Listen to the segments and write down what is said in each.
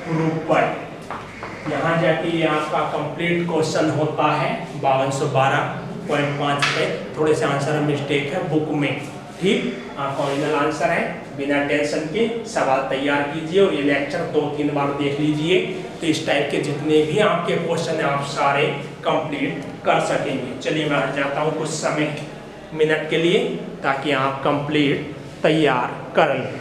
रुपए। यहाँ जाके ये आपका कंप्लीट क्वेश्चन होता है 5212.5 पे। थोड़े से आंसर में मिस्टेक है बुक में, ठीक। आपका ओरिजिनल आंसर है। बिना टेंशन के सवाल तैयार कीजिए और ये लेक्चर 2-3 बार देख लीजिए, तो इस टाइप के जितने भी आपके क्वेश्चन हैं आप सारे कंप्लीट कर सकेंगे। चलिए मैं हट जाता हूँ कुछ समय मिनट के लिए, ताकि आप कंप्लीट तैयार कर लें।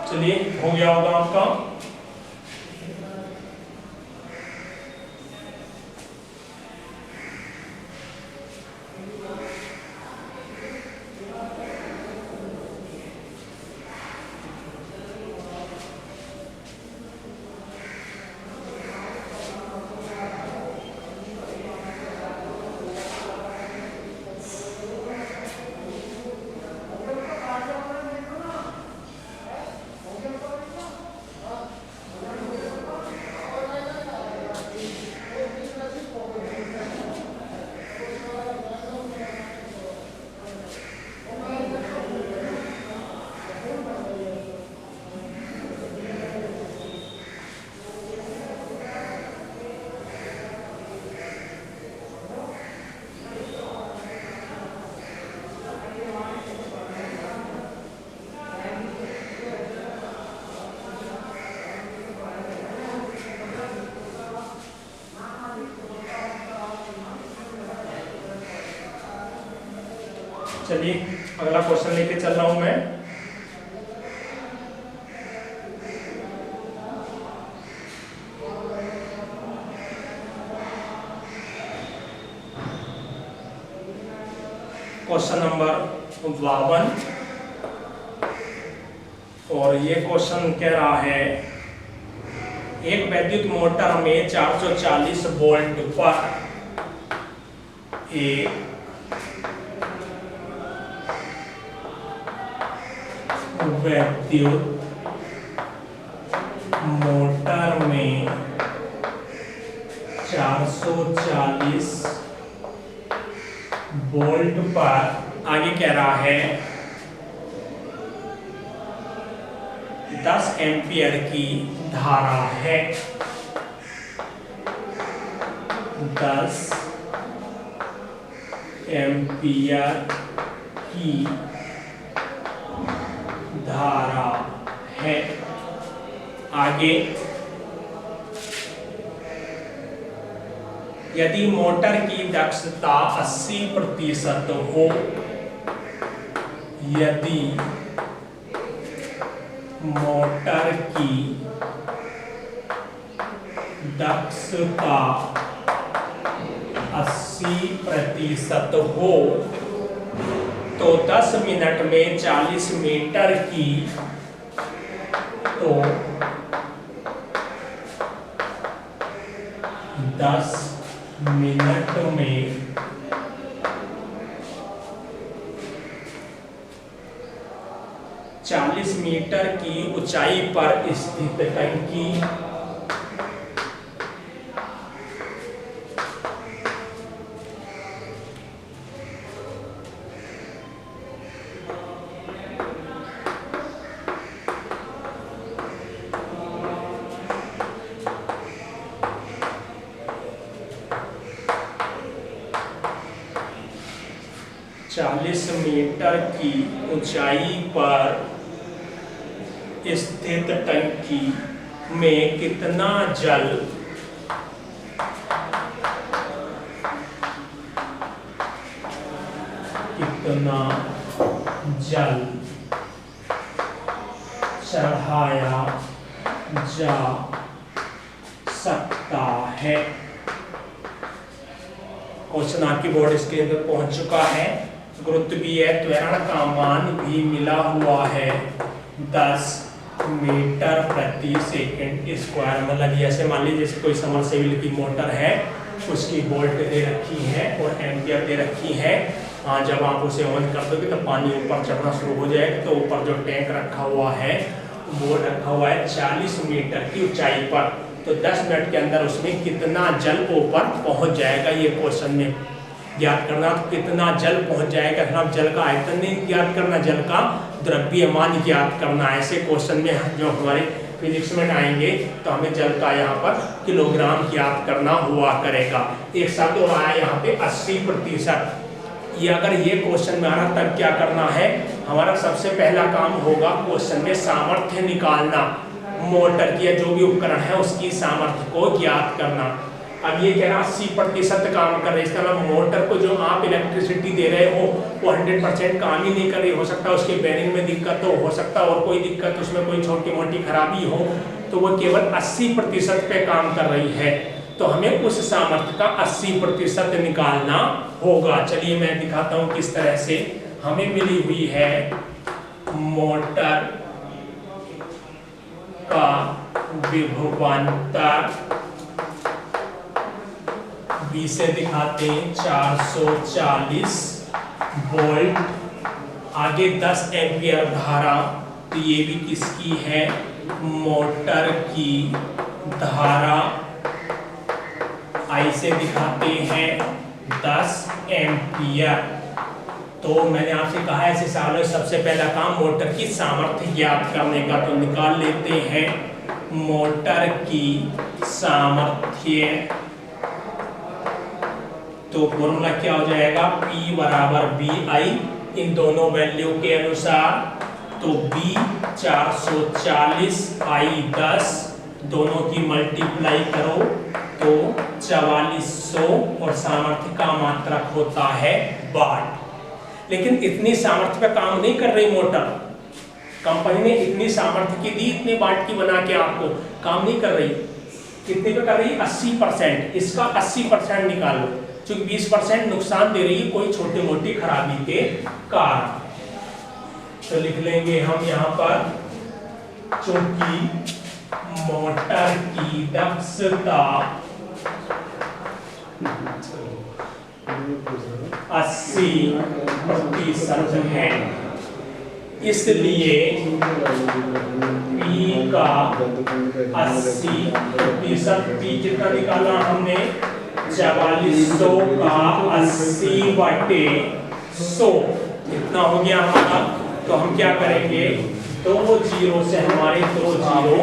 चलिए हो गया होगा आपका। चलिए अगला क्वेश्चन लेके चल रहा हूं मैं। क्वेश्चन नंबर 52, और ये क्वेश्चन कह रहा है एक वैद्युत मोटर में 440 वोल्ट पर एक वैद्युत मोटर में 440 वोल्ट पर आगे कह रहा है 10 एम्पियर की धारा है। 10 एम्पियर की धारा है। आगे यदि मोटर की दक्षता 80% हो, यदि मोटर की दक्षता 80% हो तो 10 मिनट में 40 मीटर की, तो 10 मिनट में 40 मीटर की ऊंचाई पर स्थित टंकी मीटर की ऊंचाई पर स्थित टंकी में कितना जल चढ़ाया जा सकता है। क्वेश्चन आपकी बोर्ड स्क्रीन पर पहुंच चुका है। गुरुत्वीय त्वरण का मान भी मिला हुआ है 10 मीटर प्रति सेकंड स्क्वायर। मतलब जैसे मान लीजिए जैसे कोई समरसेबल की मोटर है, उसकी वोल्ट दे रखी है और एम्पियर दे रखी है। हाँ, जब आप उसे ऑन कर दोगे तो पानी ऊपर चढ़ना शुरू हो जाएगा। तो ऊपर जो टैंक रखा हुआ है वो रखा हुआ है 40 मीटर की ऊंचाई पर। तो 10 मिनट के अंदर उसमें कितना जल ऊपर पहुंच जाएगा, ये क्वेश्चन में ज्ञात करना। तो कितना जल पहुंच जाएगा, हम जल का आयतन नहीं ज्ञात करना, जल का द्रव्यमान ज्ञात करना। ऐसे क्वेश्चन में जो हमारे फिजिक्स में आएंगे तो हमें जल का यहाँ पर किलोग्राम ज्ञात करना हुआ करेगा। एक शब्द और आया यहाँ पे 80%। ये अगर ये क्वेश्चन में आ रहा तब क्या करना है, हमारा सबसे पहला काम होगा क्वेश्चन में सामर्थ्य निकालना। मोटर की या जो भी उपकरण है उसकी सामर्थ्य को ज्ञात करना। अब ये कह रहा 80% काम कर रहे हैं, इसका मतलब मोटर को जो आप इलेक्ट्रिसिटी दे रहे हो वो 100% काम ही नहीं कर रही। हो सकता है उसके बेरिंग में दिक्कत हो सकता है और कोई दिक्कत, उसमें कोई छोटी मोटी खराबी हो, तो वो केवल 80% पे काम कर रही है। तो हमें उस सामर्थ्य का 80% निकालना होगा। चलिए मैं दिखाता हूँ किस तरह से। हमें मिली हुई है मोटर का विभवांतर, बी से दिखाते हैं 440 वोल्ट, आगे 10 एम्पियर धारा। तो ये भी किसकी है, मोटर की धारा। आई से दिखाते हैं 10 एम्पियर। तो मैंने आपसे कहा ऐसे सवालों में सबसे पहला काम मोटर की सामर्थ्य ज्ञात करने का। तो निकाल लेते हैं मोटर की सामर्थ्य। तो फॉर्मूला क्या हो जाएगा, P बराबर BI इन दोनों वैल्यू के अनुसार। तो B 440 I 10, दोनों की मल्टीप्लाई करो तो 4400 और सामर्थ्य का मात्रक होता है वाट। लेकिन इतनी सामर्थ्य पे काम नहीं कर रही मोटर, कंपनी ने इतनी सामर्थ्य की दी, इतने वाट की बना के आपको काम नहीं कर रही। कितने पे कर रही है, 80%। इसका 80% निकालो, क्योंकि 20% नुकसान दे रही है कोई छोटी मोटी खराबी के कारण। तो लिख लेंगे हम यहाँ पर, चूंकि मोटर की दक्षता 80% है, इसलिए P का 80%, P कितना निकाला हमने, 4400 का 80/100 इतना हो गया हमारा। तो हम क्या करेंगे, तो वो जीरो से हमारे दो जीरो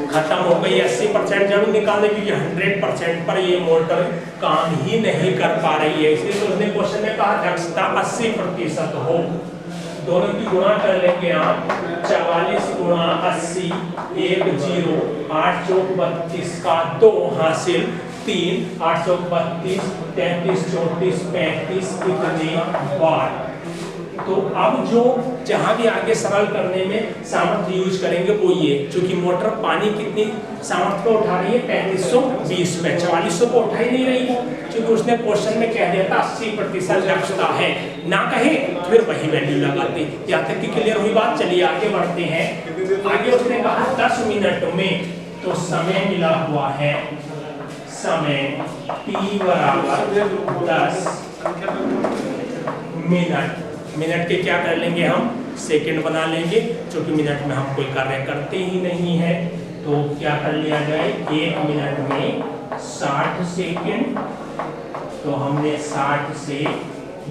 खत्म हो गई। 80% जरूर निकालने, क्योंकि 100% पर ये मोटर काम ही नहीं कर पा रही है। इसलिए तो उसने क्वेश्चन में कहा दक्षता 80% हो। दोनों की गुणा कर लेंगे आप, 44 गुणा 80, 1 0, 8 चौक 32 का 2 हासिल 3, 8 चौक 32, 33 34 35 इतने वाट। तो अब जो जहां भी आगे सरल करने में सामर्थ्य यूज करेंगे वो ये, क्योंकि मोटर पानी कितनी सामर्थ्य पे उठा रही है, 3520 पे, 4400 को उठा ही नहीं रही, क्योंकि उसने क्वेश्चन में कह दिया था 80% दक्षता है। ना कहे फिर वही वैल्यू लगाते। यहाँ तक कि क्लियर हुई बात। चलिए आगे बढ़ते हैं। आगे उसने कहा 10 मिनट में, तो समय मिला हुआ है, समय T बराबर 10 मिनट। मिनट के क्या कर लेंगे हम, सेकंड बना लेंगे, क्योंकि मिनट में हम कोई कार्य करते ही नहीं है। तो क्या कर लिया जाए, 1 मिनट में 60 सेकंड। तो हमने 60 से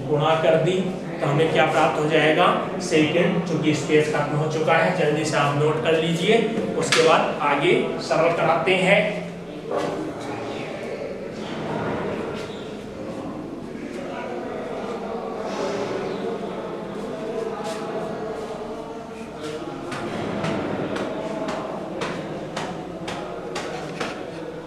गुणा कर दी, तो हमें क्या प्राप्त हो जाएगा, सेकंड। चूंकि स्पेस खत्म हो चुका है, जल्दी से आप नोट कर लीजिए, उसके बाद आगे सरल कराते हैं।